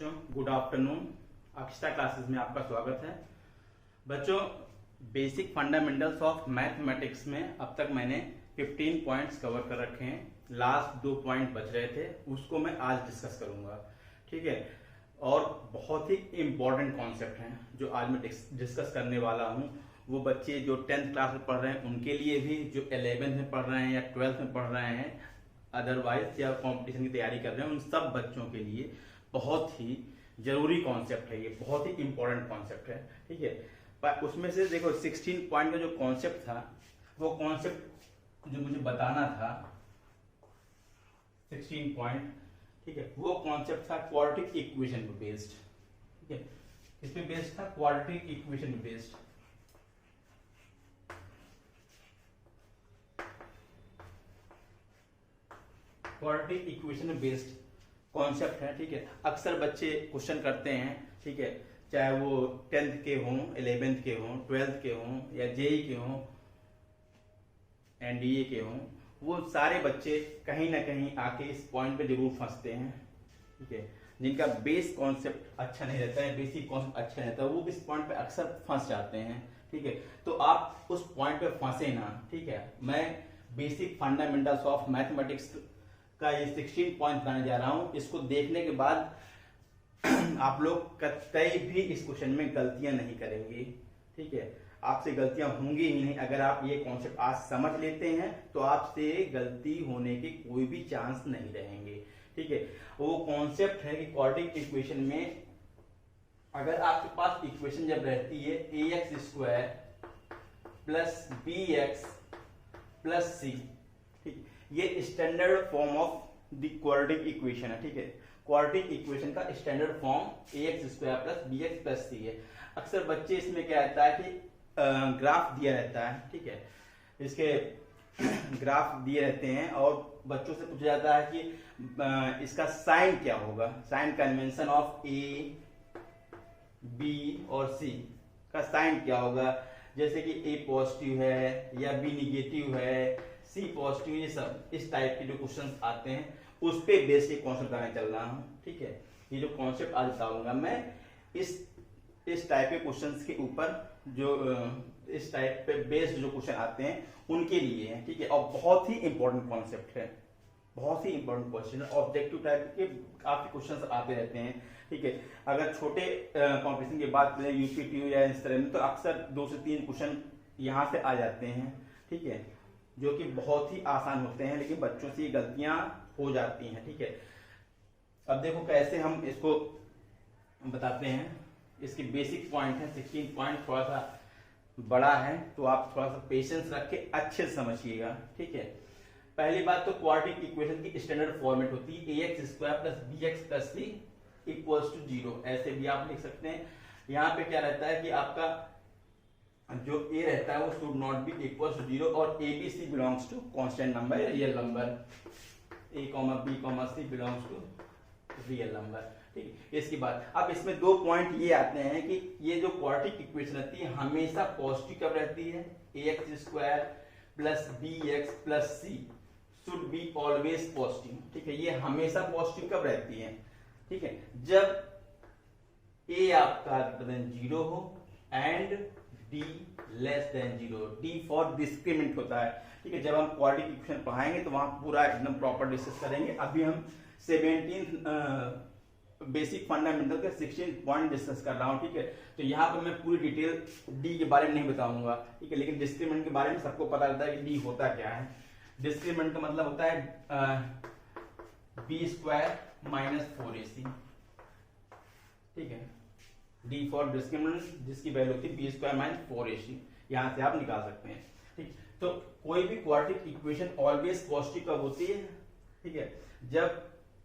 बच्चों good afternoon. अक्षता classes में आपका स्वागत है। बच्चों बेसिक फंडामेंटल्स ऑफ मैथमेटिक्स में अब तक मैंने 15 पॉइंट्स कवर कर रखे हैं। लास्ट 2 पॉइंट बच रहे थे, उसको मैं आज डिस्कस करूंगा। ठीक है, और बहुत ही इम्पोर्टेंट कॉन्सेप्ट हैं जो आज मैं डिस्कस करने वाला हूं। वो बच्चे जो 10th क्लास में पढ़ रहे हैं उनके लिए भी, जो 11th में पढ़ रहे हैं या 12th में पढ़ रहे हैं, अदरवाइज या कंपटीशन की तैयारी कर रहे हैं, उन सब बच्चों के लिए बहुत ही जरूरी कॉन्सेप्ट है। ये बहुत ही इंपॉर्टेंट कॉन्सेप्ट है। ठीक है, पर उसमें से देखो 16 पॉइंट का जो कॉन्सेप्ट था, वो कॉन्सेप्ट जो मुझे बताना था 16 पॉइंट, ठीक है, वो कॉन्सेप्ट था क्वाड्रेटिक इक्वेशन पे बेस्ड। ठीक है, इस पे बेस्ड था, क्वाड्रेटिक इक्वेशन पे बेस्ड। क्वाड्रेटिक इक्वेशन में बेस्ड कॉन्सेप्ट है। ठीक है, अक्सर बच्चे क्वेश्चन करते हैं, ठीक है, चाहे वो 10th के हों, 11th के हों, 12th के हों या जेई के हों, एनडीए के हों, वो सारे बच्चे कहीं ना कहीं आके इस पॉइंट पे जरूर फंसते हैं। ठीक है, जिनका बेस कॉन्सेप्ट अच्छा नहीं रहता है, बेसिक कॉन्सेप्ट अच्छा नहीं रहता है, वो इस पॉइंट पे अक्सर फंस जाते हैं। ठीक है, तो आप उस पॉइंट पे फंसे ना। ठीक है, मैं बेसिक फंडामेंटल्स ऑफ मैथमेटिक्स का ये 16 पॉइंट बनाने जा रहा हूं। इसको देखने के बाद आप लोग कतई भी इस क्वेश्चन में गलतियां नहीं करेंगे। ठीक है, आपसे गलतियां होंगी ही नहीं। अगर आप ये कॉन्सेप्ट आज समझ लेते हैं तो आपसे गलती होने के कोई भी चांस नहीं रहेंगे। ठीक है, वो कॉन्सेप्ट है कि क्वाड्रेटिक इक्वेशन में अगर आपके पास इक्वेशन जब रहती है ax² plus bx plus c, ठीक, ये standard form of the quadratic equation है। ठीक है, क्वाड्रेटिक इक्वेशन का standard form ax² plus bx plus c है। अक्सर बच्चे इसमें क्या रहता है कि ग्राफ दिया रहता है। ठीक है, इसके ग्राफ दिए रहते हैं और बच्चों से पूछा जाता है कि इसका साइन क्या होगा, sign convention of a, b और c का साइन क्या होगा। जैसे कि a पॉजिटिव है या b निगेटिव है, सी पॉजिटिव, ये सब इस टाइप के जो क्वेश्चंस आते हैं उस पे बेस के कॉन्सेप्ट बनाने चल रहा हूँ। ठीक है, ये जो कॉन्सेप्ट आज बताऊंगा मैं, इस टाइप के क्वेश्चंस के ऊपर जो इस टाइप पे बेस्ड जो क्वेश्चन आते हैं उनके लिए है। ठीक है, और बहुत ही इंपॉर्टेंट कॉन्सेप्ट है, बहुत ही इंपॉर्टेंट क्वेश्चन है। ऑब्जेक्टिव टाइप के काफी क्वेश्चंस आते रहते हैं। ठीक है, अगर छोटे कॉम्पिटिशन की बात करें यूपीटीयू या इस तरह में, तो अक्सर 2 से 3 क्वेश्चन यहाँ से आ जाते हैं। ठीक है, जो कि बहुत ही आसान होते हैं, लेकिन बच्चों से ये गलतियां हो जाती हैं। ठीक है, अब देखो कैसे हम इसको बताते हैं। इसके बेसिक पॉइंट है 16 पॉइंट, थोड़ा सा बड़ा है तो आप थोड़ा सा पेशेंस रख के अच्छे से समझिएगा। ठीक है, पहली बात तो क्वाड्रेटिक इक्वेशन की स्टैंडर्ड फॉर्मेट होती है ax² plus bx plus c equals to 0। ऐसे भी आप लिख सकते हैं। यहाँ पे क्या रहता है कि आपका जो a रहता है वो should not be equal to 0 और a b c belongs to constant number या real number. a b c belongs to real number. ठीक है, इसके बाद अब इसमें 2 पॉइंट ये आते हैं कि ये जो क्वाड्रेटिक इक्वेशन रहती है हमेशा पॉजिटिव कब रहती है, ax² plus bx plus c should be always positive. ठीक है, ये हमेशा पॉजिटिव कब रहती है, ठीक है, जब a आपका ग्रेटर देन 0 हो and d less than 0। d for discriminant होता है। ठीक है, जब हम क्वाड्रेटिक इक्वेशन पढ़ाएंगे तो वहां पूरा एकदम प्रॉपर डिस्कस करेंगे। अभी हम 17 बेसिक फंडामेंटल के 16 पॉइंट डिस्कस कर रहा हूं। ठीक है, तो यहाँ पे मैं पूरी डिटेल डी के बारे में नहीं बताऊंगा। ठीक है, लेकिन डिस्क्रिमिनेंट के बारे में सबको पता रहता है कि डी होता क्या है। डिस्क्रिमिनेंट का मतलब होता है b² माइनस 4ac। ठीक है, डी फॉर डिस्क्रिमिनेंट जिसकी वैल्यू होती है b² माइनस 4ac, यहां से आप निकाल सकते हैं। ठीक, तो कोई भी क्वाड्रेटिक इक्वेशन ऑलवेज पॉजिटिव कब होती है, ठीक है, जब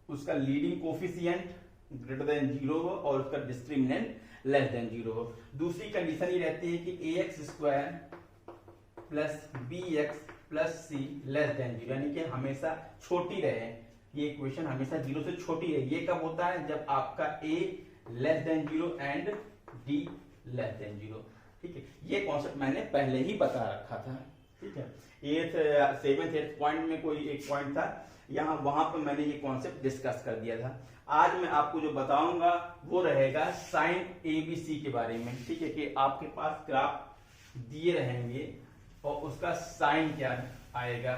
उसका लीडिंग कोफिशिएंट ग्रेटर देन 0 हो और उसका डिस्क्रिमिनेंट लेस देन 0 हो। दूसरी कंडीशन ये रहती है कि ax² plus bx plus c less than 0, यानी कि हमेशा छोटी रहे। ये इक्वेशन हमेशा 0 से छोटी है। ये कब होता है, जब आपका a less than 0 and d less than 0। ठीक है, ये कॉन्सेप्ट मैंने पहले ही बता रखा था। ठीक है, 7th 8th पॉइंट में कोई एक पॉइंट था, यहाँ वहां पर मैंने ये कॉन्सेप्ट डिस्कस कर दिया था। आज मैं आपको जो बताऊंगा वो रहेगा साइन एबीसी के बारे में, ठीक है, कि आपके पास ग्राफ दिए रहेंगे और उसका साइन क्या आएगा,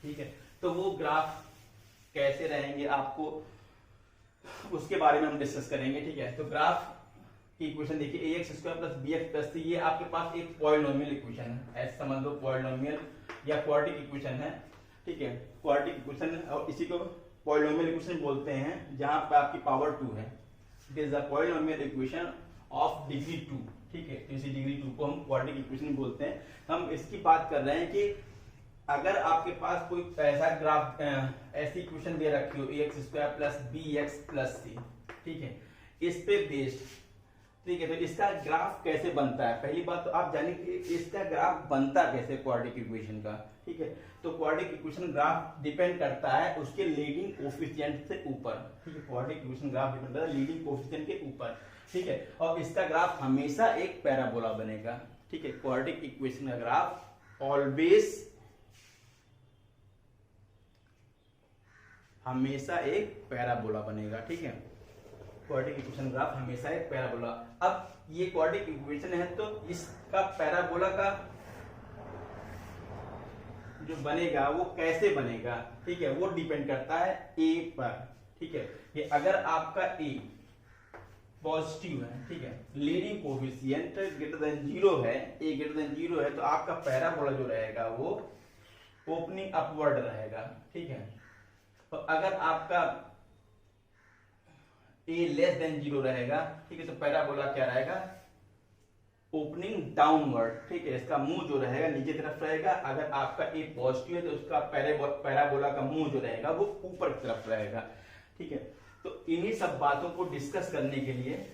ठीक है। तो वो ग्राफ कैसे रहेंगे आपको उसके बारे में हम डिस्कस करेंगे, ठीक है। तो ग्राफ की इक्वेशन देखिए, ax square plus bx plus c, ये आपके पास एक पॉलिनोमियल इक्वेशन है, ऐसे समझ लो पॉलिनोमियल या क्वाड्रेटिक इक्वेशन है, ठीक है, क्वाड्रेटिक इक्वेशन। और इसी को पॉलिनोमियल इक्वेशन बोलते हैं जहां पे आपकी पावर 2 है। It is a polynomial equation of degree 2, ठीक है। तो इसी डिग्री 2 को हम क्वाड्रेटिक इक्वेशन बोलते हैं। हम इसकी बात कर रहे हैं कि अगर आपके पास कोई ऐसा ग्राफ ऐसी इक्वेशन दे रखी हो ax square plus bx plus c, ठीक है, इस पे बेस्ड, ठीक है, तो इसका ग्राफ कैसे बनता है। पहली बात तो आप जाने कि इसका ग्राफ बनता कैसे क्वाड्रेटिक इक्वेशन का, ठीक है। तो क्वाड्रेटिक इक्वेशन ग्राफ डिपेंड करता है उसके लीडिंग कोफिशिएंट से ऊपर, ठीक है। क्वाड्रेटिक इक्वेशन ग्राफ डिपेंड करता है लीडिंग कोफिशिएंट के ऊपर, ठीक है। और इसका ग्राफ हमेशा एक पैराबोला बनेगा, ठीक है। क्वाड्रेटिक इक्वेशन का ग्राफ ऑलवेज हमेशा एक पैराबोला बनेगा, ठीक है। क्वाड्रेटिक इक्वेशन ग्राफ हमेशा एक पैराबोला। अब ये क्वाड्रेटिक इक्वेशन है तो इसका पैराबोला का जो बनेगा वो कैसे बनेगा, ठीक है, वो डिपेंड करता है ए पर, ठीक है। ये अगर आपका ए पॉजिटिव है, ठीक है, लीडिंग कोफिशिएंट ग्रेटर देन 0 है, ए ग्रेटर देन 0 है, तो आपका पैराबोला जो रहेगा वो ओपनिंग अपवर्ड रहेगा, ठीक है। तो अगर आपका ए लेस देन 0 रहेगा, ठीक है, तो पैराबोला क्या रहेगा, ओपनिंग डाउनवर्ड, ठीक है, इसका मुंह जो रहेगा नीचे तरफ रहेगा। अगर आपका ए पॉजिटिव है तो उसका पैराबोला का मुंह जो रहेगा वो ऊपर की तरफ रहेगा, ठीक है। तो इन्हीं सब बातों को डिस्कस करने के लिए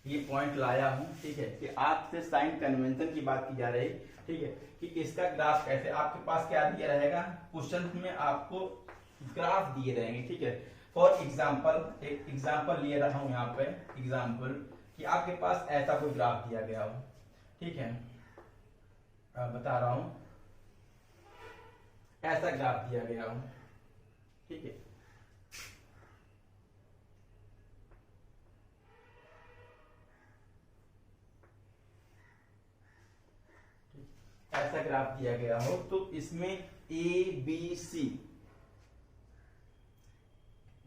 ये पॉइंट लाया हूं, ठीक है, कि आपसे साइन कन्वेंशन की बात की जा रही, ठीक है, कि इसका ग्राफ कैसे, आपके पास क्या दिया रहेगा, क्वेश्चन में आपको ग्राफ दिए रहेंगे, ठीक है। फॉर एग्जाम्पल, एक एग्जाम्पल ले रहा हूं यहाँ पे, एग्जाम्पल कि आपके पास ऐसा कोई ग्राफ दिया गया हो, ठीक है, बता रहा हूं, ऐसा ग्राफ दिया गया हो, ठीक है। ऐसा ग्राफ दिया गया हो तो इसमें ए बी सी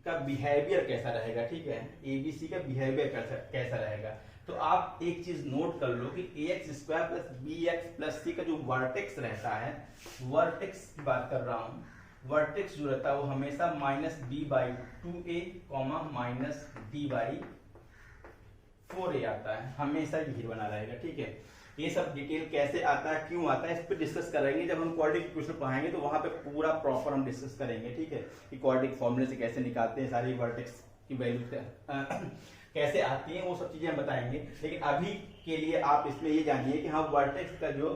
का बिहेवियर कैसा रहेगा, ठीक है, एबीसी का बिहेवियर कैसा रहेगा। तो आप एक चीज नोट कर लो कि ax square plus bx plus c का जो वर्टेक्स रहता है, वर्टेक्स की बात कर रहा हूं, वर्टेक्स जो रहता है वो हमेशा -b/2a माइनस d/4a आता है, हमेशा यही बना रहेगा, ठीक है। ये सब डिटेल कैसे आता है, क्यों आता है, इस पर डिस्कस करेंगे। जब हम क्वाड्रेटिक इक्वेशन पढ़ाएंगे तो वहां पे पूरा प्रॉपर हम डिस्कस करेंगे, ठीक है, कि क्वाड्रेटिक फॉर्मूले से कैसे निकालते हैं, सारी वर्टेक्स की वैल्यू कैसे आती है, वो सब चीजें हम बताएंगे। लेकिन अभी के लिए आप इसमें ये जानिए कि हाँ, वर्टेक्स का जो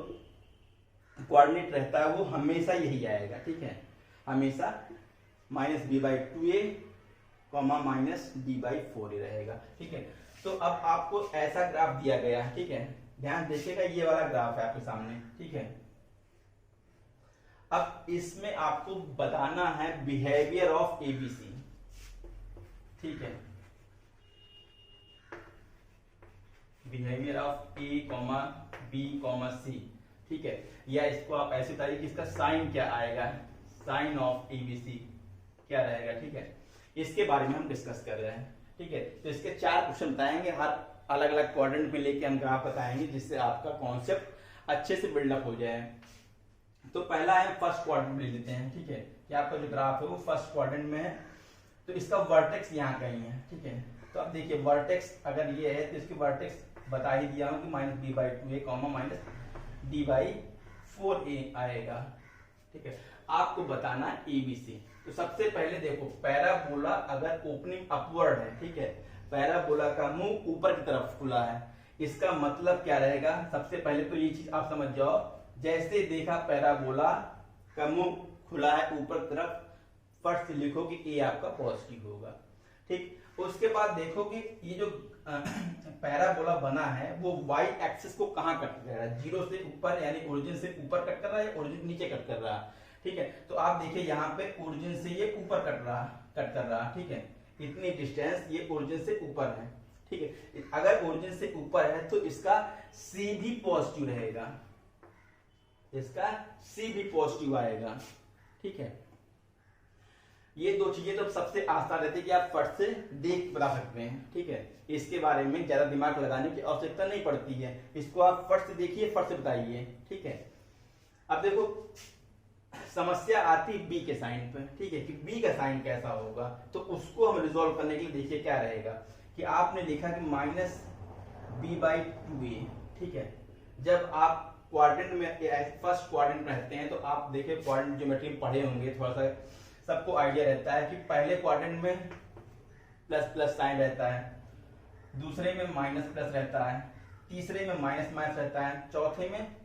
कोऑर्डिनेट रहता है वो हमेशा यही आएगा, ठीक है, हमेशा -b/2a माइनस d/4a रहेगा, ठीक है। तो अब आपको ऐसा ग्राफ दिया गया है, ठीक है, ध्यान देखिएगा, ये वाला ग्राफ है आपके सामने, ठीक है। अब इसमें आपको बताना है बिहेवियर ऑफ एबीसी, ठीक है, behaviour of A B C, ठीक है, या इसको आप ऐसे बताइए कि इसका साइन क्या आएगा, साइन ऑफ एबीसी क्या रहेगा, ठीक है। इसके बारे में हम डिस्कस कर रहे हैं, ठीक है। तो इसके 4 क्वेश्चन बताएंगे, हर अलग अलग क्वाड्रेंट में लेके हम ग्राफ बताएंगे, जिससे आपका कॉन्सेप्ट अच्छे से बिल्डअप हो जाए। तो पहला है फर्स्ट क्वाड्रेंट ले लेते हैं, ठीक है, कि आपका जो ग्राफ है वो फर्स्ट क्वाड्रेंट में है, तो इसका वर्टेक्स यहाँ कहीं है, ठीक है। तो अब देखिए वर्टेक्स अगर ये है तो इसकी वर्टेक्स बता ही दिया हूँ कि -b/2a माइनस d/4a आएगा, ठीक है। आपको बताना है एबीसी। तो सबसे पहले देखो, पैराबोला अगर ओपनिंग अपवर्ड है, ठीक है, पैराबोला का मुंह ऊपर की तरफ खुला है, इसका मतलब क्या रहेगा, सबसे पहले तो ये चीज आप समझ जाओ, जैसे देखा पैराबोला का मुंह खुला है ऊपर की तरफ, फर्स्ट लिखो कि ए आपका पॉजिटिव होगा, ठीक। उसके बाद देखो कि ये जो पैराबोला बना है वो वाई एक्सिस को कहां कट कर रहा है, 0 से ऊपर, यानी ओरिजिन से ऊपर कट कर रहा है या ओरिजिन नीचे कट कर रहा है, ठीक है। तो आप देखिए यहाँ पे ओरिजिन से ये ऊपर कट कर रहा, ठीक है, इतनी डिस्टेंस ये ओरिजिन से ऊपर है, ठीक है। अगर ओरिजिन से ऊपर है तो इसका सी भी पॉजिटिव रहेगा, इसका सी भी पॉजिटिव आएगा, ठीक है। ये दो चीजें तो सबसे आसान रहती है कि आप फट से देख बता सकते हैं, ठीक है। इसके बारे में ज्यादा दिमाग लगाने की आवश्यकता नहीं पड़ती है, इसको आप फट से देखिए, फट से बताइए, ठीक है। अब देखो समस्या आती बी के साइन पे, ठीक है, कि बी का साइन कैसा होगा। तो उसको हम रिजोल्व करने के लिए देखिए क्या रहेगा कि आपने लिखा कि माइनस बी बाई टू ए, ठीक है। जब आप क्वाड्रेंट में फर्स्ट क्वाड्रेंट में रहते हैं तो आप देखिए क्वाड्रेंट ज्योमेट्री में पढ़े होंगे, थोड़ा सा सबको आइडिया रहता है कि पहले क्वाड्रेंट में प्लस प्लस साइन रहता है, दूसरे में माइनस प्लस रहता है, तीसरे में माइनस माइनस रहता है, चौथे में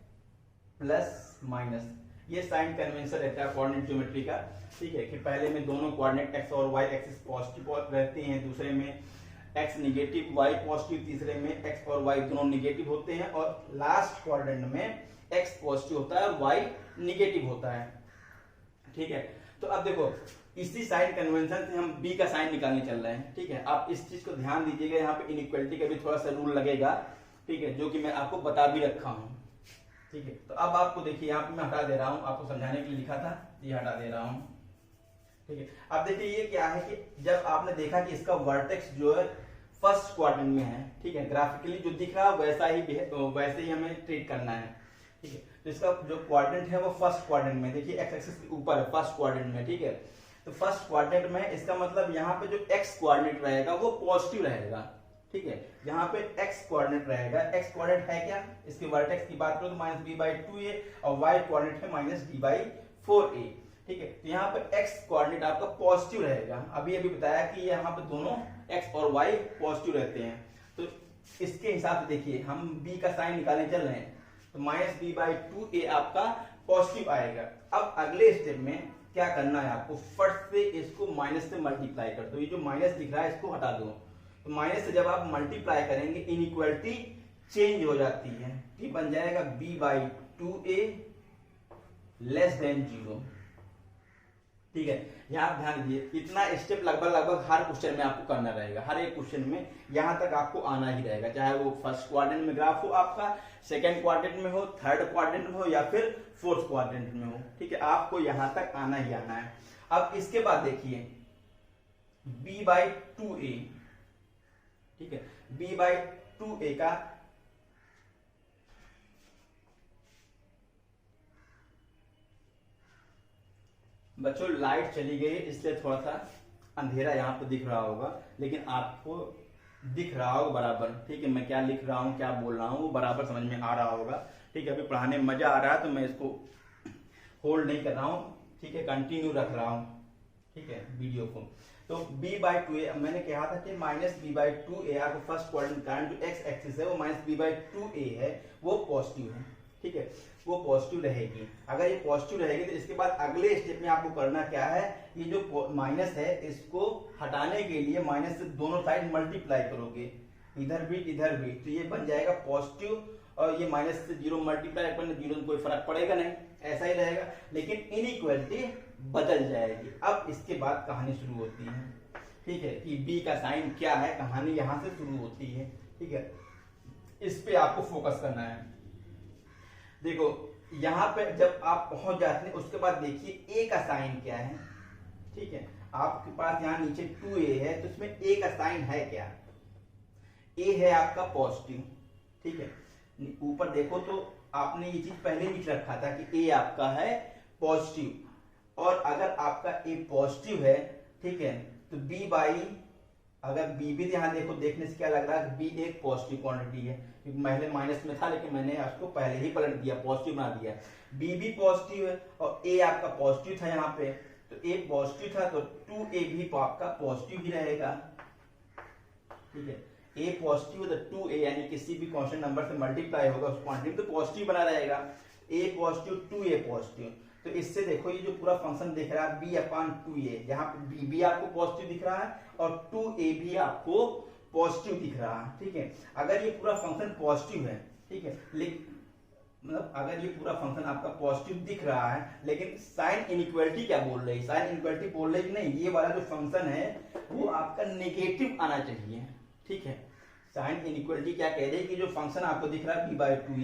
प्लस माइनस। ये साइन कन्वेंशन रहता है कोऑर्डिनेट ज्योमेट्री का, ठीक है, कि पहले में दोनों कोऑर्डिनेट एक्स और वाई एक्सिस पॉजिटिव रहते हैं, दूसरे में एक्स निगेटिव वाई पॉजिटिव, तीसरे में एक्स और वाई दोनों निगेटिव होते हैं, और लास्ट क्वाड्रेंट में एक्स पॉजिटिव होता है और वाई निगेटिव होता है, ठीक है। तो अब देखो इसी साइन कन्वेंशन से हम बी का साइन निकालने चल रहे हैं, ठीक है। आप इस चीज को ध्यान दीजिएगा, यहाँ पे इनइक्वालिटी का भी थोड़ा सा रूल लगेगा, ठीक है, जो कि मैं आपको बता भी रखा हूँ, ठीक है। तो अब आपको देखिए यहाँ पे मैं हटा दे रहा हूँ, आपको समझाने के लिए लिखा था, ये हटा दे रहा हूँ, ठीक है। अब देखिए ये क्या है कि जब आपने देखा कि इसका वर्टेक्स जो है फर्स्ट क्वाड्रेंट में है, ठीक है, ग्राफिकली जो दिख रहा है वैसे ही हमें ट्रीट करना है, ठीक है। तो इसका जो क्वाड्रेंट है वो फर्स्ट क्वाड्रेंट में, देखिए एक्स एक्सिस के ऊपर है फर्स्ट क्वाड्रेंट में, ठीक है। तो फर्स्ट क्वाड्रेंट में इसका मतलब यहाँ पे जो एक्स क्वाड्रेंट रहेगा वो पॉजिटिव रहेगा, ठीक है। यहाँ पे एक्स क्वाड्रेंट रहेगा, एक्स क्वाड्रेंट है क्या, इसके वर्टेक्स की बात करो तो माइनस बी बाई टू ए, और वाई क्वाड्रेंट है माइनस बी बाई फोर ए, ठीक है। तो यहाँ पे एक्स क्वाड्रेंट आपका पॉजिटिव रहेगा, अभी बताया कि यहाँ पे दोनों एक्स और वाई पॉजिटिव रहते हैं। तो इसके हिसाब से देखिए हम बी का साइन निकालने चल रहे हैं, तो माइनस बी बाई टू ए आपका पॉजिटिव आएगा। अब अगले स्टेप में क्या करना है आपको, फट से इसको माइनस से मल्टीप्लाई कर दो, ये जो माइनस दिख रहा है इसको हटा दो। तो माइनस से जब आप मल्टीप्लाई करेंगे इनइक्वालिटी चेंज हो जाती है, कि बन जाएगा B by two A less than zero, ठीक है। यहाँ आप ध्यान दीजिए, इतना स्टेप लगभग हर क्वेश्चन में आपको करना रहेगा, हर एक क्वेश्चन में यहाँ तक आपको आना ही रहेगा, चाहे वो फर्स्ट क्वाड्रेंट में ग्राफ हो आपका, सेकंड क्वाड्रेंट में हो, थर्ड क्वाड्रेंट में हो, या फिर फोर्थ क्वाड्रेंट में हो, ठीक है। आपको यहाँ तक आना ही आना है। अब इसके बाद देखिए b बाई टू ए, ठीक है, b बाई टू ए का बच्चों लाइट चली गई इसलिए थोड़ा सा अंधेरा यहाँ पे दिख रहा होगा, लेकिन आपको दिख रहा होगा बराबर, ठीक है। मैं क्या लिख रहा हूँ क्या बोल रहा हूँ बराबर समझ में आ रहा होगा, ठीक है। अभी पढ़ाने में मजा आ रहा है तो मैं इसको होल्ड नहीं कर रहा हूँ, ठीक है, कंटिन्यू रख रहा हूँ, ठीक है, वीडियो को। तो b बाई टू ए मैंने कहा था कि माइनस बी बाई टू ए आपको फर्स्ट क्वाड्रेंट का जो एक्स एक्सिस है वो माइनस बी बाई टू ए है, वो पॉजिटिव है, ठीक है, वो पॉजिटिव रहेगी। अगर ये पॉजिटिव रहेगी तो इसके बाद अगले स्टेप में आपको करना क्या है, ये जो माइनस है इसको हटाने के लिए माइनस से दोनों साइड मल्टीप्लाई करोगे, इधर भी, तो ये बन जाएगा पॉजिटिव, और ये माइनस से जीरो मल्टीप्लाई करने जीरो में कोई फर्क पड़ेगा नहीं, ऐसा ही रहेगा, लेकिन इनइक्वालिटी बदल जाएगी। अब इसके बाद कहानी शुरू होती है, ठीक है, कि बी का साइन क्या है, कहानी यहां से शुरू होती है, ठीक है। इस पे आपको फोकस करना है। देखो यहाँ पे जब आप पहुंच जाते हैं उसके बाद देखिए ए का साइन क्या है, ठीक है। आपके पास यहाँ नीचे 2a है तो इसमें ए का साइन है क्या, ए है आपका पॉजिटिव, ठीक है। ऊपर देखो तो आपने ये चीज पहले लिख रखा था कि ए आपका है पॉजिटिव, और अगर आपका ए पॉजिटिव है, ठीक है, तो बी बाई, अगर बी भी यहाँ देखो, देखने से क्या लग रहा है बी एक पॉजिटिव क्वांटिटी है, क्योंकि पहले माइनस में था लेकिन मैंने उसको पहले ही पलट दिया, पॉजिटिव बना दिया। बी भी पॉजिटिव है और ए आपका पॉजिटिव था यहाँ पे, तो ए पॉजिटिव था तो 2a भी आपका पॉजिटिव ही रहेगा, ठीक है। ए पॉजिटिव तो 2a यानी किसी भी कांस्टेंट नंबर से मल्टीप्लाई होगा उस क्वांटिटी तो पॉजिटिव बना रहेगा, a पॉजिटिव 2a पॉजिटिव। तो इससे देखो ये जो पूरा फंक्शन दिख रहा है b अपान 2a, जहां पे b भी आपको पॉजिटिव दिख रहा है और 2a भी आपको पॉजिटिव दिख रहा है, ठीक है। अगर ये पूरा फंक्शन पॉजिटिव है, ठीक है, मतलब अगर ये पूरा फंक्शन आपका पॉजिटिव दिख रहा है, लेकिन साइन इनइक्वालिटी क्या बोल रही है, साइन इनइक्वालिटी बोल रही है कि नहीं ये वाला जो फंक्शन है वो आपका नेगेटिव आना चाहिए। ठीक है, साइन इनइक्वालिटी क्या कह रही है कि जो फंक्शन आपको दिख रहा है b/2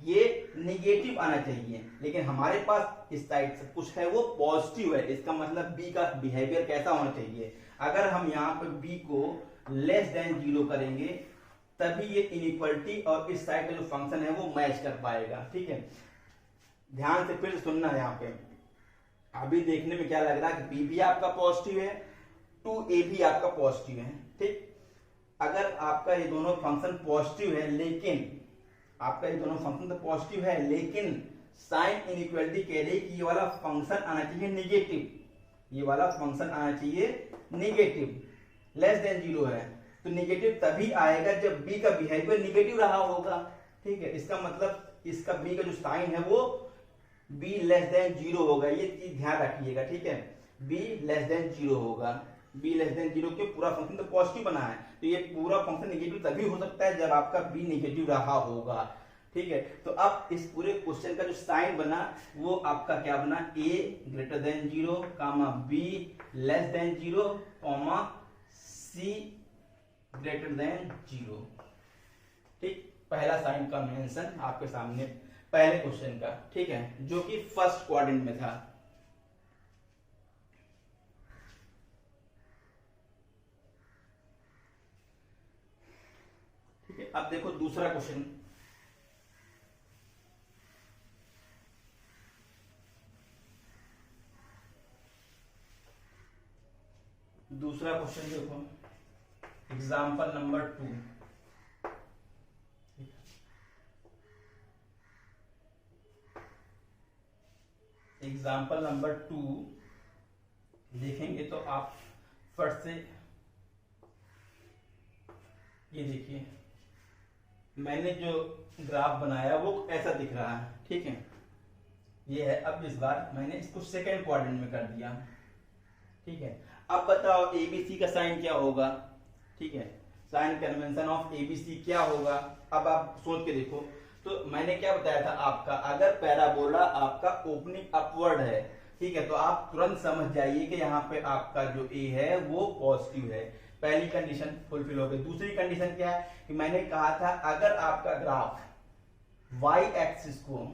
ये नेगेटिव आना चाहिए, लेकिन हमारे पास इस साइड से कुछ है वो पॉजिटिव है। इसका मतलब b का बिहेवियर कैसा होना चाहिए, अगर हम यहाँ पे b को लेस देन 0 करेंगे तभी ये इनइक्वालिटी और इस साइड का जो फंक्शन है वो मैच कर पाएगा। ठीक है, ध्यान से फिर सुनना है यहाँ पे। अभी देखने में क्या लग रहा है कि b भी आपका पॉजिटिव है, 2a भी आपका पॉजिटिव है। ठीक, अगर आपका ये दोनों फंक्शन पॉजिटिव है, लेकिन आपका ये दोनों फंक्शन तो पॉजिटिव है, लेकिन साइन इनइक्वालिटी कह रही है कि ये वाला फंक्शन आना चाहिए नेगेटिव, ये वाला फंक्शन आना चाहिए नेगेटिव, लेस देन 0 है, तो नेगेटिव तभी आएगा जब b का बिहेवियर नेगेटिव रहा होगा। ठीक है, इसका मतलब इसका b का जो साइन है वो b लेस देन 0 होगा, ये चीज ध्यान रखिएगा। ठीक है, b लेस देन 0 होगा, b लेस देन 0 के पूरा फंक्शन तो पॉजिटिव बना है, तो ये पूरा फंक्शन नेगेटिव तभी हो सकता है जब आपका b नेगेटिव रहा होगा। ठीक है, तो अब इस पूरे क्वेश्चन का जो साइन बना वो आपका क्या बना, a greater than 0, b less than 0, c greater than 0। ठीक, पहला साइन का मेंशन आपके सामने पहले क्वेश्चन का। ठीक है, जो कि फर्स्ट क्वाड्रेंट में था। ठीक है, अब देखो दूसरा क्वेश्चन। दूसरा क्वेश्चन देखो, एग्जाम्पल नंबर 2। एग्जाम्पल नंबर 2 देखेंगे तो आप फट से ये देखिए, मैंने जो ग्राफ बनाया वो ऐसा दिख रहा है। ठीक है, ये है। अब इस बार मैंने इसको सेकेंड क्वाड्रेंट में कर दिया। ठीक है, अब बताओ एबीसी का साइन क्या होगा। ठीक है, साइन कन्वेंशन ऑफ एबीसी क्या होगा, अब आप सोच के देखो। तो मैंने क्या बताया था आपका, अगर पैराबोला आपका ओपनिंग अपवर्ड है, ठीक है, तो आप तुरंत समझ जाइए कि यहाँ पे आपका जो ए है वो पॉजिटिव है। पहली कंडीशन फुलफिल हो गई। दूसरी कंडीशन क्या है कि मैंने कहा था अगर आपका ग्राफ वाई एक्सिस को,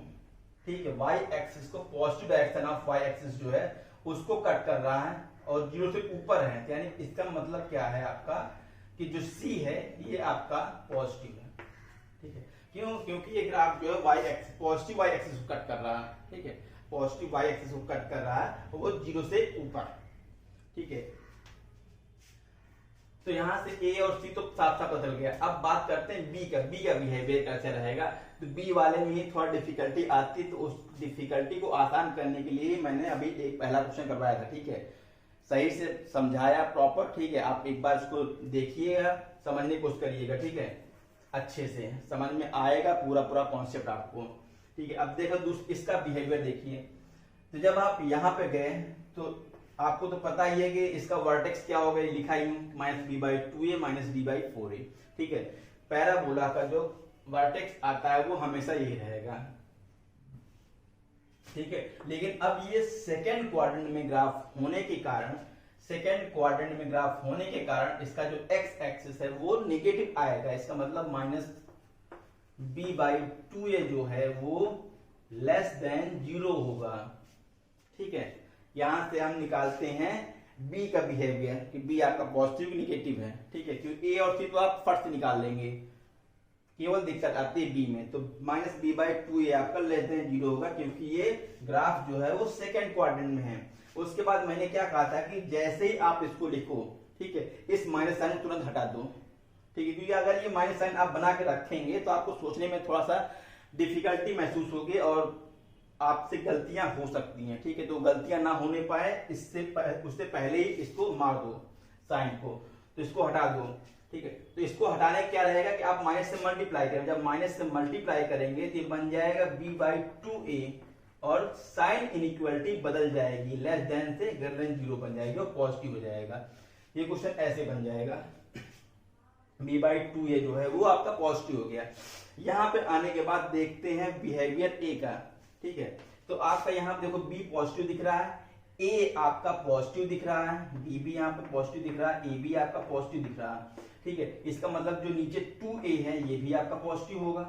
ठीक है, वाई एक्सिस को positive direction of Y axis जो है उसको कट कर रहा है और 0 से ऊपर है, यानी इसका मतलब क्या है आपका कि जो सी है ये आपका पॉजिटिव है। ठीक है, क्यों, क्योंकि ये ग्राफ जो है Y axis positive Y axis को कट कर रहा है। ठीक है, पॉजिटिव वाई एक्सिस को कट कर रहा है वो 0 से ऊपर। ठीक है, तो यहां से ए और सी तो साफ साफ बदल गया। अब बात करते हैं बी का बिहेवियर कैसे रहेगा। तो बी वाले में ही थोड़ा डिफिकल्टी आती, तो उस डिफिकल्टी को आसान करने के लिए मैंने अभी एक पहला क्वेश्चन करवाया था। ठीक है, सही से समझाया प्रॉपर। ठीक है, आप एक बार इसको देखिएगा, समझने की कोशिश करिएगा। ठीक है, अच्छे से समझ में आएगा पूरा पूरा कॉन्सेप्ट आपको। ठीक है, अब देखो इसका बिहेवियर देखिए। तो जब आप यहाँ पे गए तो आपको तो पता ही है कि इसका वर्टेक्स क्या होगा, लिखा ही -b/2a -d/4a। ठीक है, पैराबोला का जो वर्टेक्स आता है वो हमेशा यही रहेगा। ठीक है, लेकिन अब ये सेकेंड क्वाड्रेंट में ग्राफ होने के कारण, सेकेंड क्वाड्रेंट में ग्राफ होने के कारण इसका जो एक्स एक्सिस है वो नेगेटिव आएगा। इसका मतलब -b/2a जो है वो लेस देन 0 होगा। ठीक है, यहां से हम निकालते हैं b का बिहेवियर कि b आपका पॉजिटिव निगेटिव है। ठीक है, क्योंकि a और c तो आप फट से निकाल लेंगे, केवल दिक्कत आती है b में। तो -b/2a आपका लेस देन 0 होगा क्योंकि ये ग्राफ जो है वो सेकेंड क्वाड्रेंट में है। उसके बाद मैंने क्या कहा था कि जैसे ही आप इसको लिखो, ठीक है, इस माइनस साइन तुरंत हटा दो। ठीक है, क्योंकि अगर ये माइनस साइन आप बना के रखेंगे तो आपको सोचने में थोड़ा सा डिफिकल्टी महसूस होगी और आपसे गलतियां हो सकती हैं। ठीक है, तो गलतियां ना होने पाए उससे पहले ही इसको मार दो साइन को, तो इसको हटा दो। ठीक है, तो इसको हटाने क्या रहेगा कि आप माइनस से मल्टीप्लाई करें। जब माइनस से मल्टीप्लाई करेंगे तो ये बन जाएगा b/2a और साइन इनइक्वालिटी बदल जाएगी, लेस देन से ग्रेटर देन 0 बन जाएगी और पॉजिटिव हो जाएगा। ये क्वेश्चन ऐसे बन जाएगा। b/2 ये जो है वो आपका पॉजिटिव हो गया। यहाँ पे आने के बाद देखते हैं बिहेवियर ए का, ठीक है। तो आपका यहाँ पे देखो बी पॉजिटिव दिख रहा है, ए आपका पॉजिटिव दिख रहा है, बी भी यहाँ पे पॉजिटिव दिख रहा है, ए भी आपका पॉजिटिव दिख रहा है, ठीक है। इसका मतलब जो नीचे 2a है ये भी आपका पॉजिटिव होगा,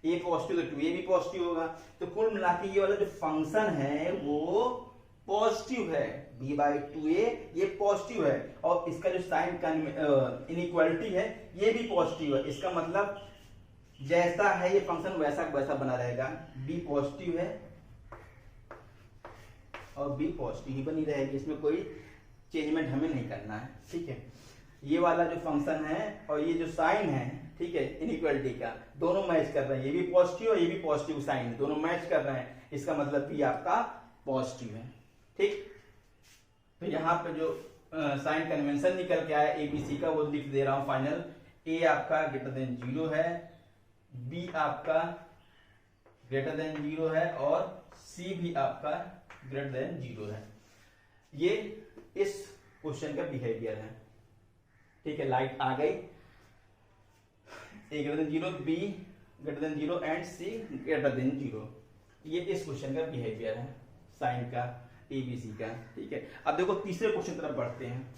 ए पॉजिटिव तो 2a भी पॉजिटिव होगा। तो कुल मिला के ये वाला जो फंक्शन है वो पॉजिटिव है, b/2a ये पॉजिटिव है, और इसका जो साइन इनइक्वालिटी है ये भी पॉजिटिव है। इसका मतलब जैसा है ये फंक्शन वैसा वैसा बना रहेगा, b पॉजिटिव है और b पॉजिटिव ही बनी रहेगी, इसमें कोई चेंजमेंट हमें नहीं करना है, ठीक है। ये वाला जो फंक्शन है और ये जो साइन है, ठीक है, इनइक्वालिटी का दोनों मैच कर रहे हैं, ये भी पॉजिटिव और ये भी पॉजिटिव साइन, दोनों मैच कर रहे हैं, इसका मतलब b आपका पॉजिटिव है, ठीक। तो यहाँ पे जो साइन कन्वेंशन निकल के आया एबीसी का वो लिख दे रहा हूं फाइनल। ए आपका ग्रेटर देन 0 है, बी आपका ग्रेटर देन 0 है और सी भी आपका ग्रेटर देन 0 है। ये इस क्वेश्चन का बिहेवियर है, ठीक है। लाइट आ गई, A greater than 0, B greater than 0 and C greater than 0, ये इस क्वेश्चन का बिहेवियर है साइन का एबीसी का, ठीक है। अब देखो तीसरे क्वेश्चन तरफ बढ़ते हैं।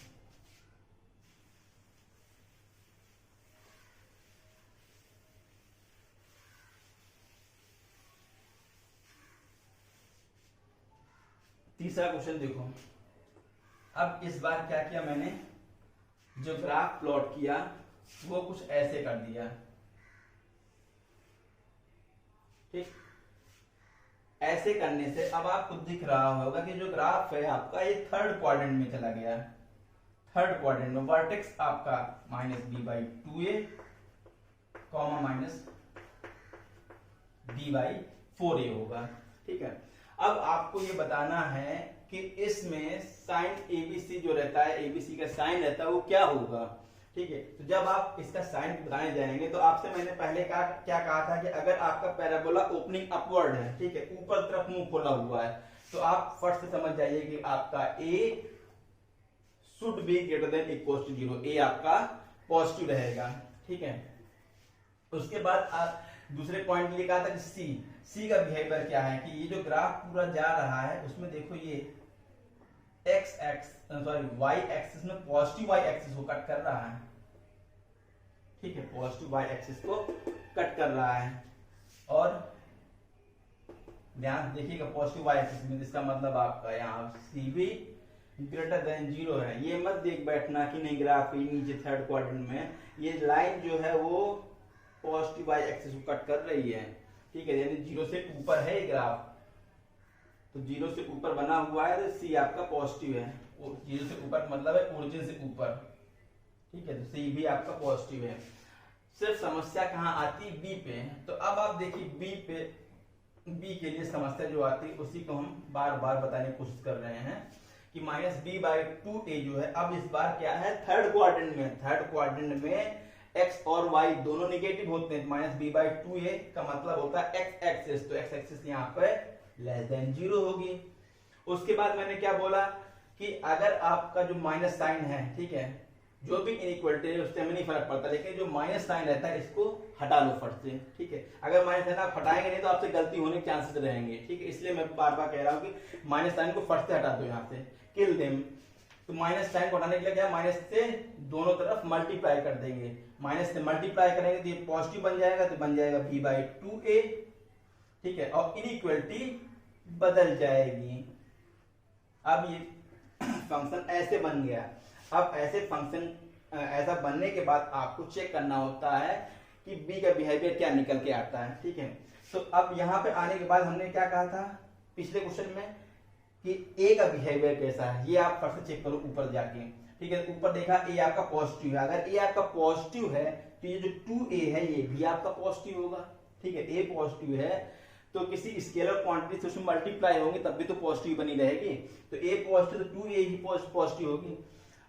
तीसरा क्वेश्चन देखो, अब इस बार क्या किया मैंने, जो ग्राफ प्लॉट किया वो कुछ ऐसे कर दिया, ठीक। ऐसे करने से अब आपको दिख रहा होगा कि जो ग्राफ है आपका ये थर्ड क्वाड्रेंट में चला गया, थर्ड क्वाड्रेंट में वर्टेक्स आपका -b/2a -b/4a होगा, ठीक है। अब आपको ये बताना है कि इसमें साइन एबीसी जो रहता है, एबीसी का साइन रहता है वो क्या होगा, ठीक है। तो जब आप इसका साइन बताने जाएंगे तो आपसे मैंने पहले क्या कहा था कि अगर आपका पैराबोला ओपनिंग अपवर्ड है, ठीक है, ऊपर तरफ मुंह खोला हुआ है, तो आप फर्स्ट से समझ जाइए कि आपका A should be greater than equal to 0, A आपका पॉजिटिव रहेगा, ठीक है। उसके बाद आप दूसरे पॉइंट के लिए कहा था कि सी का बिहेवियर क्या है कि ये जो ग्राफ पूरा जा रहा है उसमें देखो ये वाई एक्सिस में पॉजिटिव वाई एक्सिस को कट कर रहा है, ठीक है, पॉजिटिव वाई एक्सिस को कट कर रहा है। और ध्यान देखिएगा पॉजिटिव वाई एक्सिस में, इसका मतलब आपका यहाँ सी भी ग्रेटर देन 0 है। ये मत देख बैठना कि नहीं ग्राफ नीचे थर्ड क्वाड्रेंट में ये लाइन जो है वो पॉजिटिव वाई एक्सिस को कट कर रही है, ठीक है, यानी 0 से ऊपर है ये ग्राफ, तो 0 से ऊपर बना हुआ है तो सी आपका पॉजिटिव है, 0 से ऊपर मतलब है ओरिजिन से ऊपर, ठीक है, तो सी भी आपका पॉजिटिव है। सिर्फ समस्या कहाँ आती बी पे, तो अब आप देखिए बी के लिए समस्या जो आती है उसी को हम बार बार बताने की कोशिश कर रहे हैं कि -b/2a जो है, अब इस बार क्या है थर्ड क्वाड्रेंट में, थर्ड क्वाड्रेंट में x और y दोनों निगेटिव होते हैं, -b/2a का मतलब होता है x एक्सिस, तो x एक्सिस यहाँ पे लेस देन 0 होगी। उसके बाद मैंने क्या बोला कि अगर आपका जो माइनस साइन है, ठीक है, जो भी इनइक्वालिटी है उससे हमें नहीं फर्क पड़ता, लेकिन जो माइनस साइन रहता है इसको हटा लो फट से, ठीक है। अगर माइनस साइन आप हटाएंगे नहीं तो आपसे गलती होने के चांसेस रहेंगे, ठीक है, इसलिए मैं बार बार कह रहा हूँ कि माइनस साइन को फट से हटा दो, यहाँ से किल देम। तो माइनस साइन को हटाने के लिए क्या, माइनस से दोनों तरफ मल्टीप्लाई कर देंगे, माइनस से मल्टीप्लाई करेंगे तो ये पॉजिटिव बन जाएगा, तो बन जाएगा b/2a, ठीक है, और इनइक्वालिटी बदल जाएगी। अब ये फंक्शन ऐसे बन गया। अब ऐसे फंक्शन ऐसा बनने के बाद आपको चेक करना होता है कि b का बिहेवियर क्या निकल के आता है, ठीक है। तो अब यहाँ पे आने के बाद हमने क्या कहा था पिछले क्वेश्चन में कि a का बिहेवियर कैसा है, ये आप फर्स्ट चेक करो ऊपर जाके, ठीक है। ऊपर देखा a आपका पॉजिटिव है, अगर a आपका पॉजिटिव है तो ये जो 2a है ये भी आपका पॉजिटिव होगा, ठीक है, a पॉजिटिव है तो किसी स्केलर क्वांटिटी से उसमें मल्टीप्लाई होंगे तब भी तो पॉजिटिव बनी रहेगी, तो a पॉजिटिव तो 2a ही पॉजिटिव होगी।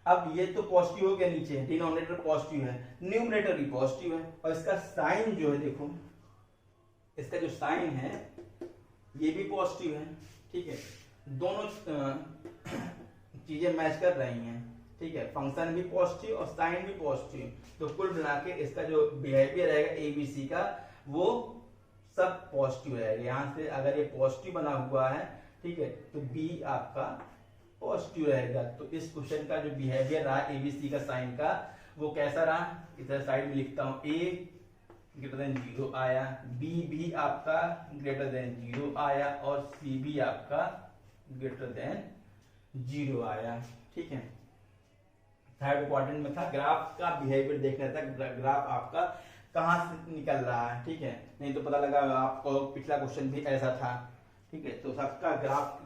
अब ये तो पॉजिटिव हो गया, नीचे डिनोमिनेटर पॉजिटिव है, न्यूमरेटर भी पॉजिटिव है, और इसका साइन जो है देखो, इसका जो साइन है ये भी पॉजिटिव है, ठीक है, दोनों चीजें मैच कर रही हैं, ठीक है, फंक्शन भी पॉजिटिव और साइन भी पॉजिटिव, तो कुल मिला के इसका जो बिहेवियर रहेगा एबीसी का वो सब पॉजिटिव रहेगा। यहाँ से अगर ये पॉजिटिव बना हुआ है, ठीक है, तो बी आपका पॉजिटिव रहेगा। तो इस क्वेश्चन का जो बिहेवियर रहा एबीसी का साइन का वो कैसा रहा, इधर साइड में लिखता हूं, ए ग्रेटर देन 0 आया, बी भी आपका ग्रेटर देन 0 आया और सी भी आपका ग्रेटर देन 0 आया। ठीक है, थर्ड क्वाड्रेंट में था, ग्राफ का बिहेवियर देखना था, ग्राफ आपका कहां से निकल रहा है। ठीक है, नहीं तो पता लगा आपको पिछला क्वेश्चन भी ऐसा था। ठीक है, तो सबका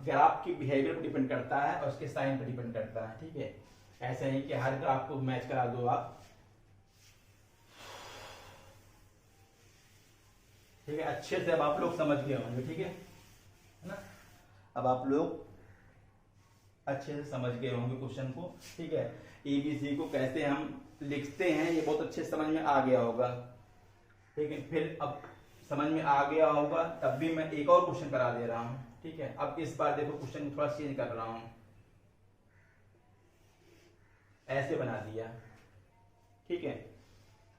ग्राफ की बिहेवियर पर डिपेंड करता है और उसके साइन पर डिपेंड करता है। ठीक है, ऐसे नहीं कि हर ग्राफ को मैच करा दो आप। ठीक है, अच्छे से अब आप लोग समझ गए होंगे। ठीक है ना, अब आप लोग अच्छे से समझ गए होंगे क्वेश्चन को। ठीक है, एबीसी को कैसे हम लिखते हैं ये बहुत अच्छे समझ में आ गया होगा। ठीक है, फिर अब समझ में आ गया होगा तब भी मैं एक और क्वेश्चन करा दे रहा हूं। ठीक है, अब इस बार देखो क्वेश्चन को थोड़ा चेंज कर रहा हूं, ऐसे बना दिया। ठीक है,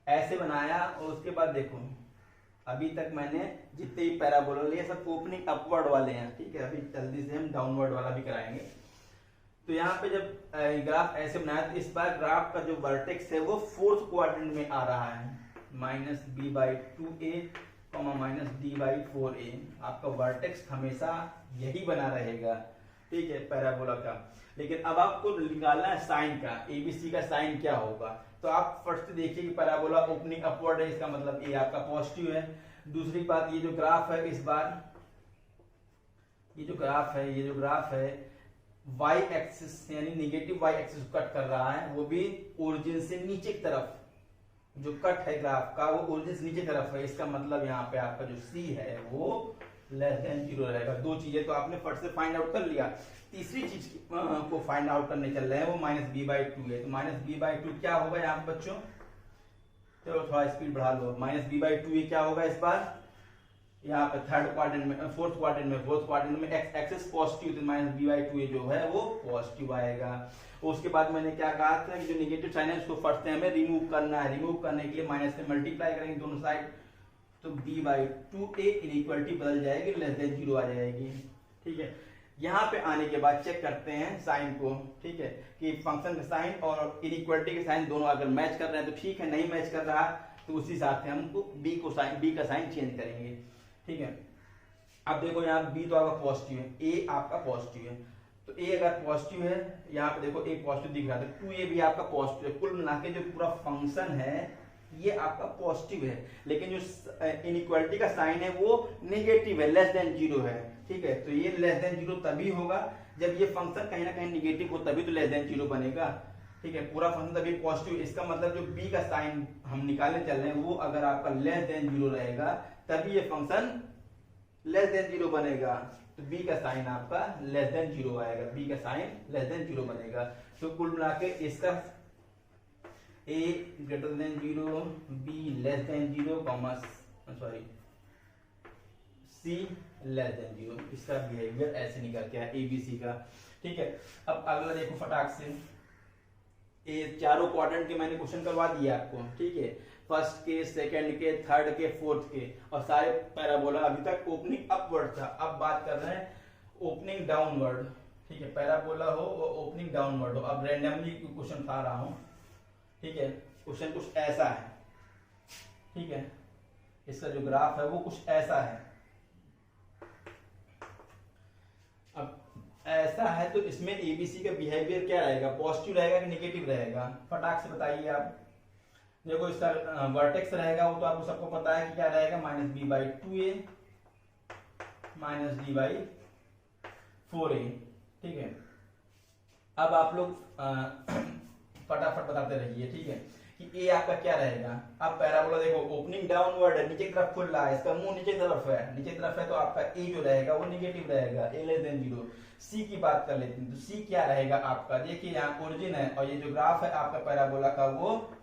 ऐसे बनाया और उसके बाद देखो अभी तक मैंने जितने भी पैराबोला लिए सब ओपनिंग अपवर्ड वाले हैं। ठीक है, अभी जल्दी से हम डाउनवर्ड वाला भी कराएंगे। तो यहाँ पे जब ग्राफ ऐसे बनाया तो इस बार ग्राफ का जो वर्टेक्स है वो फोर्थ क्वाड्रेंट में आ रहा है, -b/2a -d/4a। आपका वर्टेक्स हमेशा यही बना रहेगा। ठीक है, पैराबोला का। लेकिन अब आपको निकालना है साइन का, एबीसी का साइन क्या होगा। तो आप फर्स्ट देखिए कि पैराबोला ओपनिंग अपवर्ड है, इसका मतलब ए आपका पॉजिटिव है। दूसरी बात, ये जो ग्राफ है इस बार, ये जो ग्राफ है वाई एक्सिस यानी निगेटिव वाई एक्सिस कट कर रहा है, वो भी ओरिजिन से नीचे की तरफ। जो कट है ग्राफ का वो ओरिजिन से नीचे की तरफ है, इसका मतलब यहाँ पे आपका जो सी है वो लेस देन 0 रहेगा। दो चीजें तो आपने फर्स्ट से फाइंड आउट कर लिया। तीसरी चीज को फाइंड आउट करने चल रहे हैं, वो -b/2 है। तो -b/2 क्या होगा यहाँ पे बच्चों, चलो थोड़ा स्पीड बढ़ा लो। -b/2 क्या होगा इस बार, यहाँ पे थर्ड क्वाड्रेंट में, फोर्थ क्वाड्रेंट में एक्स एक्सिस पॉजिटिव, तो -b/2 जो है वो पॉजिटिव आएगा। उसके बाद मैंने क्या कहा था कि जो नेगेटिव साइन है उसको फर्स्ट हमें रिमूव करना है। रिमूव करने के लिए माइनस से मल्टीप्लाई करेंगे दोनों साइड, तो b/2a इनइक्वालिटी बदल जाएगी, लेस देन 0 आ जाएगी। ठीक है, यहाँ पे आने के बाद चेक करते हैं साइन को। ठीक है, कि फंक्शन का साइन और इनइक्वालिटी के साइन दोनों अगर मैच कर रहे हैं तो ठीक है, नहीं मैच कर रहा तो उसी हिसाब से हमको b का साइन चेंज करेंगे। ठीक है, अब देखो यहाँ b तो आपका पॉजिटिव है, a आपका पॉजिटिव है, तो a अगर पॉजिटिव है, यहाँ पे देखो a पॉजिटिव दिख रहा है, तो 2a भी आपका पॉजिटिव है। कुल मिला के जो पूरा फंक्शन है ये आपका पॉजिटिव है, लेकिन जो इनइक्वालिटी का साइन है वो नेगेटिव है, लेस देन 0 है। ठीक है, तो ये लेस देन 0 तभी होगा जब ये फंक्शन कहीं ना कहीं निगेटिव हो, तभी तो लेस देन 0 बनेगा। ठीक है, पूरा फंक्शन तभी पॉजिटिव, इसका मतलब जो b का साइन हम निकालने चल रहे हैं वो अगर आपका लेस देन 0 रहेगा तभी ये फंक्शन लेस देन 0 बनेगा। तो b का साइन आपका लेस देन 0 आएगा, b का साइन लेस देन 0 बनेगा। तो कुल मिला के इसका a greater than 0, b less than 0, c less than 0, इसका बिहेवियर ऐसे निकल के आया एबीसी का। ठीक है, अब अगला देखो फटाक से, ये चारों क्वाड्रेंट के मैंने क्वेश्चन करवा दिया आपको। ठीक है, फर्स्ट के, सेकंड के, थर्ड के, फोर्थ के, और सारे पैराबोला अभी तक ओपनिंग अपवर्ड था। अब बात कर रहे हैं ओपनिंग डाउनवर्ड। ठीक है, पैराबोला हो और ओपनिंग डाउनवर्ड हो। अब रैंडमली क्वेश्चन उठा रहा हूं। ठीक है, क्वेश्चन कुछ ऐसा है। ठीक है, इसका जो ग्राफ है वो कुछ ऐसा है। अब ऐसा है तो इसमें एबीसी का बिहेवियर क्या रहेगा, पॉजिटिव रहेगा कि नेगेटिव रहेगा, फटाक से बताइए आप। देखो इसका वर्टेक्स रहेगा वो तो आपको सबको पता है कि क्या रहेगा, -b/2a -d/4a। ठीक है, अब आप लोग फटाफट बताते रहिए। ठीक है, कि a आपका क्या रहेगा। अब पैराबोला देखो ओपनिंग डाउनवर्ड है, नीचे की तरफ खुल रहा है, इसका मुंह नीचे की तरफ है, तो आपका a जो रहेगा वो नेगेटिव रहेगा, a लेस देन 0। c की बात कर लेते हैं, तो c क्या रहेगा आपका, देखिए यहाँ ओरिजिन है और ये जो ग्राफ है आपका पैराबोला का वो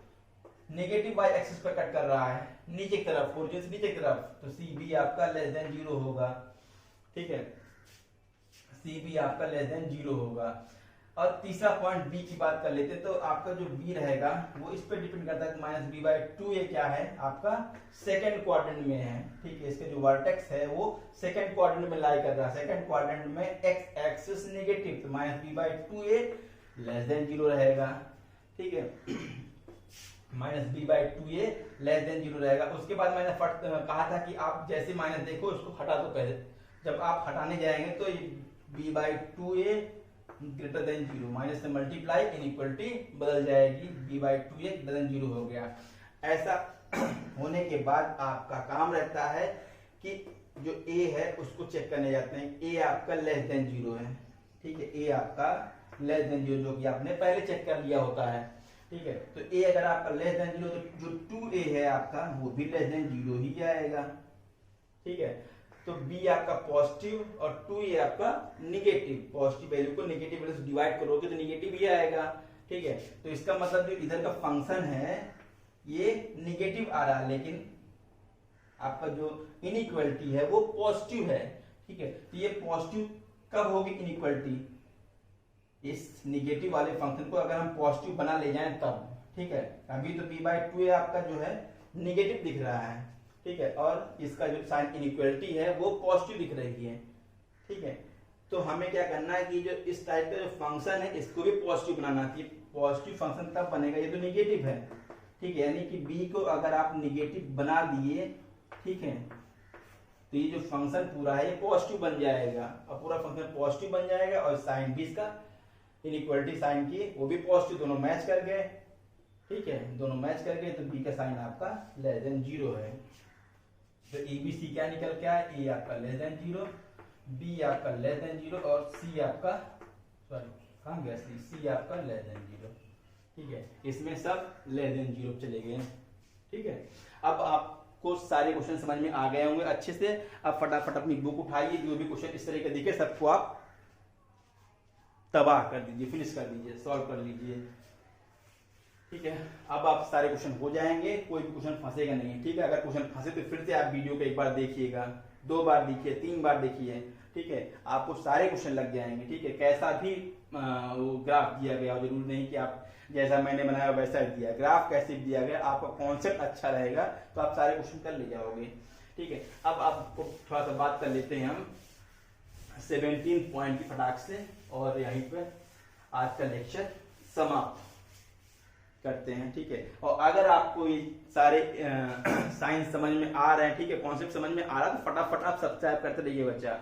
नेगेटिव वाई एक्सिस पर कट कर रहा है नीचे की तरफ, ओरिजिन से नीचे की तरफ, तो सी बी आपका लेस देन 0 होगा। ठीक है, सी बी आपका लेस देन 0 होगा। और तीसरा पॉइंट बी की बात कर लेते हैं। तो आपका जो बी रहेगा वो इस पर डिपेंड करता है कि माइनस बी बाई टू ए क्या है, आपका सेकंड क्वाड्रेंट में है। ठीक है, इसका जो वर्टेक्स है वो सेकंड क्वाड्रेंट में लाई कर रहा है। सेकंड क्वाड्रेंट में एक्स एक्सिस नेगेटिव, तो minus B by two A less than zero रहेगा। ठीक है, minus B by two A less than zero रहेगा। उसके बाद मैंने कहा था कि आप जैसे माइनस देखो उसको हटा दो पहले। जब आप हटाने जाएंगे तो B by two A greater than zero, minus से मल्टीप्लाई इनइक्वलिटी बदल जाएगी, B by two A greater than zero हो गया। ऐसा होने के बाद आपका काम रहता है कि जो ए है उसको चेक करने जाते हैं। ए आपका लेस देन जीरो है। ठीक है, ए आपका लेस देन जीरो जो कि आपने पहले चेक कर लिया होता है। ठीक है, तो ए अगर आपका लेस देन जीरो तो जो टू ए है आपका वो भी लेस देन जीरो ही आएगा। ठीक है, तो बी आपका पॉजिटिव और टू ए आपका निगेटिव। पॉजिटिव वैल्यू को निगेटिव वैल्यू से डिवाइड करोगे तो निगेटिव ही आएगा। ठीक है, तो इसका मतलब जो इधर का फंक्शन है ये निगेटिव आ रहा है, लेकिन आपका जो इनइक्वालिटी है वो पॉजिटिव है। ठीक है, तो ये पॉजिटिव कब होगी इनइक्वालिटी, इस निगेटिव वाले फंक्शन को अगर हम पॉजिटिव बना ले जाएं तब। ठीक है, अभी तो बी बाई टू ए आपका जो है निगेटिव दिख रहा है। ठीक है, और इसका जो साइन इनइक्वालिटी है वो पॉजिटिव दिख रही है। ठीक है, तो हमें क्या करना है कि जो इस टाइप का जो फंक्शन है इसको भी पॉजिटिव बनाना है। पॉजिटिव फंक्शन तब बनेगा, ये तो निगेटिव है। ठीक है, यानी कि बी को अगर आप निगेटिव बना दिए, ठीक है, तो ये जो फंक्शन पूरा है ये पॉजिटिव बन जाएगा, और पूरा फंक्शन पॉजिटिव बन जाएगा, और साइन भी इसका इनइक्वालिटी साइन की वो भी पॉजिटिव, दोनों मैच कर गए। ठीक है, दोनों मैच कर गए तो बी का साइन आपका लेस देन जीरो है। तो ए बी सी क्या निकल के आया, ए आपका लेस देन जीरो, बी आपका लेस देन जीरो, और सी आपका सॉरी कहाँ गया सी आपका लेस देन जीरो। ठीक है, इसमें सब लेस देन जीरो चले गए। ठीक है, अब आपको सारे क्वेश्चन समझ में आ गए होंगे अच्छे से। अब फटाफट अपनी बुक उठाइए, जो भी क्वेश्चन इस तरह के दिखे सबको आप तबाह कर दीजिए, फिनिश कर दीजिए, सॉल्व कर लीजिए। ठीक है, अब आप सारे क्वेश्चन हो जाएंगे, कोई भी क्वेश्चन फंसेगा नहीं। ठीक है, अगर क्वेश्चन फंसे तो फिर से आप वीडियो को एक बार देखिएगा, 2 बार देखिए, 3 बार देखिए। ठीक है, आपको सारे क्वेश्चन लग जाएंगे। ठीक है, कैसा भी वो ग्राफ दिया गया, जरूर नहीं कि आप जैसा मैंने बनाया वैसा दिया, ग्राफ कैसे दिया गया, आपका कॉन्सेप्ट अच्छा रहेगा तो आप सारे क्वेश्चन कर ले जाओगे। ठीक है, अब आपको थोड़ा सा बात कर लेते हैं हम 17 पॉइंट की फटाक से, और यहीं पर आज का लेक्चर समाप्त करते हैं। ठीक है, और अगर आपको ये सारे साइंस समझ में आ रहे हैं, ठीक है, कॉन्सेप्ट समझ में आ रहा है, तो फटाफट आप सब्सक्राइब करते रहिए बच्चा।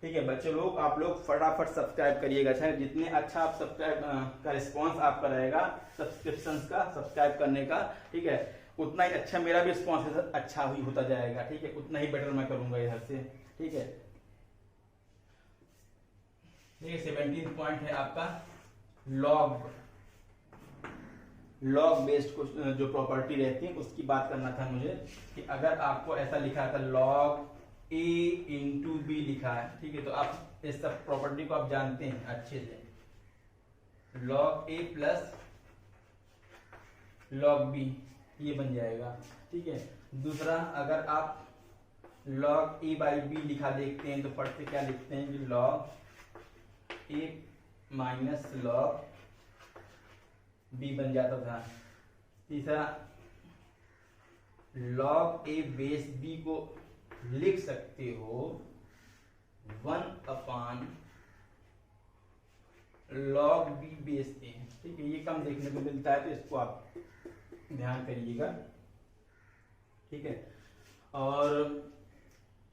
ठीक है, बच्चे लोग आप लोग फटाफट सब्सक्राइब करिएगा। अच्छा, जितने अच्छा आप सब्सक्राइब का रिस्पॉन्स आपका रहेगा सब्सक्रिप्शन का, सब्सक्राइब करने का, ठीक है, उतना ही अच्छा मेरा भी रिस्पॉन्स अच्छा ही होता जाएगा। ठीक है, उतना ही बेटर मैं करूंगा इधर से। ठीक है, देखिए 17 पॉइंट है आपका लॉग बेस्ड जो प्रॉपर्टी रहती है उसकी बात करना था मुझे, कि अगर आपको ऐसा लिखा था लॉग ए इंटू बी लिखा है, ठीक है, तो आप इस सब प्रॉपर्टी को आप जानते हैं अच्छे से, लॉग ए प्लस लॉग बी ये बन जाएगा। ठीक है, दूसरा अगर आप लॉग ए बाई बी लिखा देखते हैं तो फट से क्या लिखते हैं कि लॉग ए माइनस लॉग बी बन जाता था। तीसरा लॉग ए बेस बी को लिख सकते हो 1 अपान लॉग बी बेस ए। ठीक है, ये कम देखने को मिलता है तो इसको आप ध्यान करिएगा। ठीक है, और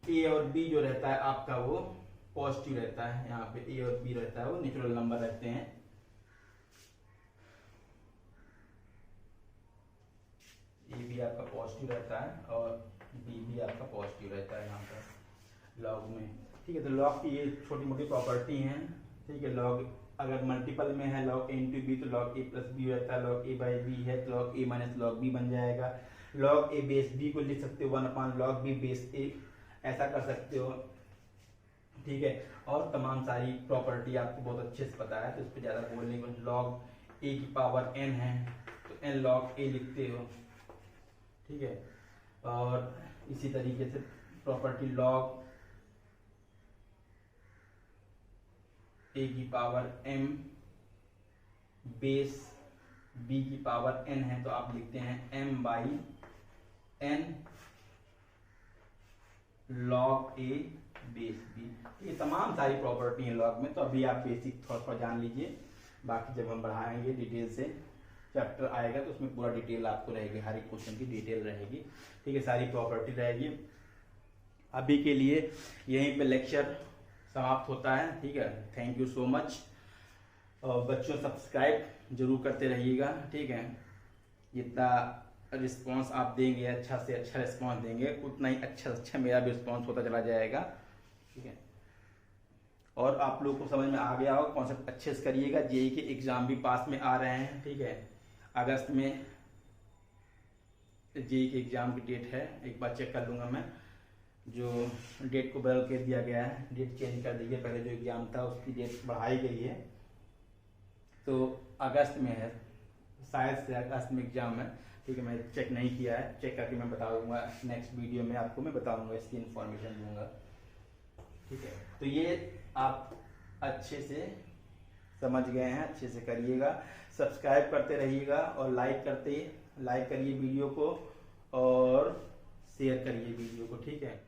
ए और बी जो रहता है आपका वो पॉजिटिव रहता है, यहाँ पे ए और बी रहता है वो नेचुरल नंबर रहते हैं। ए भी आपका पॉजिटिव रहता है और बी भी आपका पॉजिटिव रहता है यहाँ पर लॉग में। ठीक है, तो लॉग की ये छोटी मोटी प्रॉपर्टी हैं। ठीक है, लॉग अगर मल्टीपल में है लॉग ए इंटू बी तो लॉग ए प्लस बी रहता है, लॉग ए बाई बी है तो लॉग ए माइनस लॉग बी बन जाएगा। लॉग ए बेस बी को लिख सकते हो 1 अपान लॉग बी बेस ए, ऐसा कर सकते हो। ठीक है, और तमाम सारी प्रॉपर्टी आपको बहुत अच्छे से पता है तो इस पर ज़्यादा बोलने को, लॉग ए की पावर n है तो n लॉग ए लिखते हो। ठीक है, और इसी तरीके से प्रॉपर्टी लॉग ए की पावर m बेस b की पावर n है तो आप लिखते हैं m/n log a base b। ये तमाम सारी प्रॉपर्टी है लॉग में, तो अभी आप बेसिक थोड़ा थोड़ा जान लीजिए, बाकी जब हम बढ़ाएंगे डिटेल से चैप्टर आएगा तो उसमें पूरा डिटेल आपको रहेगी, हर एक क्वेश्चन की डिटेल रहेगी, ठीक है, सारी प्रॉपर्टी रहेगी। अभी के लिए यहीं पे लेक्चर समाप्त होता है, ठीक है। Thank you so much. और बच्चों सब्सक्राइब जरूर करते रहिएगा, ठीक है। जितना रिस्पांस आप देंगे, अच्छा से अच्छा रिस्पांस देंगे, उतना ही अच्छा से अच्छा मेरा भी रिस्पांस होता चला जाएगा, ठीक है। और आप लोगों को समझ में आ गया होगा, कॉन्सेप्ट अच्छे से करिएगा। जेईई के एग्जाम भी पास में आ रहे हैं, ठीक है। अगस्त में जेईई के एग्जाम की डेट है, एक बार चेक कर लूंगा मैं, जो डेट को बदल के दिया गया है, डेट चेंज कर दी है, पहले जो एग्जाम था उसकी डेट बढ़ाई गई है, तो अगस्त में है, शायद से अगस्त में एग्जाम है, ठीक है। मैं चेक नहीं किया है, चेक करके मैं बता दूंगा नेक्स्ट वीडियो में, आपको मैं बताऊंगा, इसकी इन्फॉर्मेशन दूंगा, ठीक है। तो ये आप अच्छे से समझ गए हैं, अच्छे से करिएगा, सब्सक्राइब करते रहिएगा और लाइक करिए वीडियो को और शेयर करिए वीडियो को, ठीक है।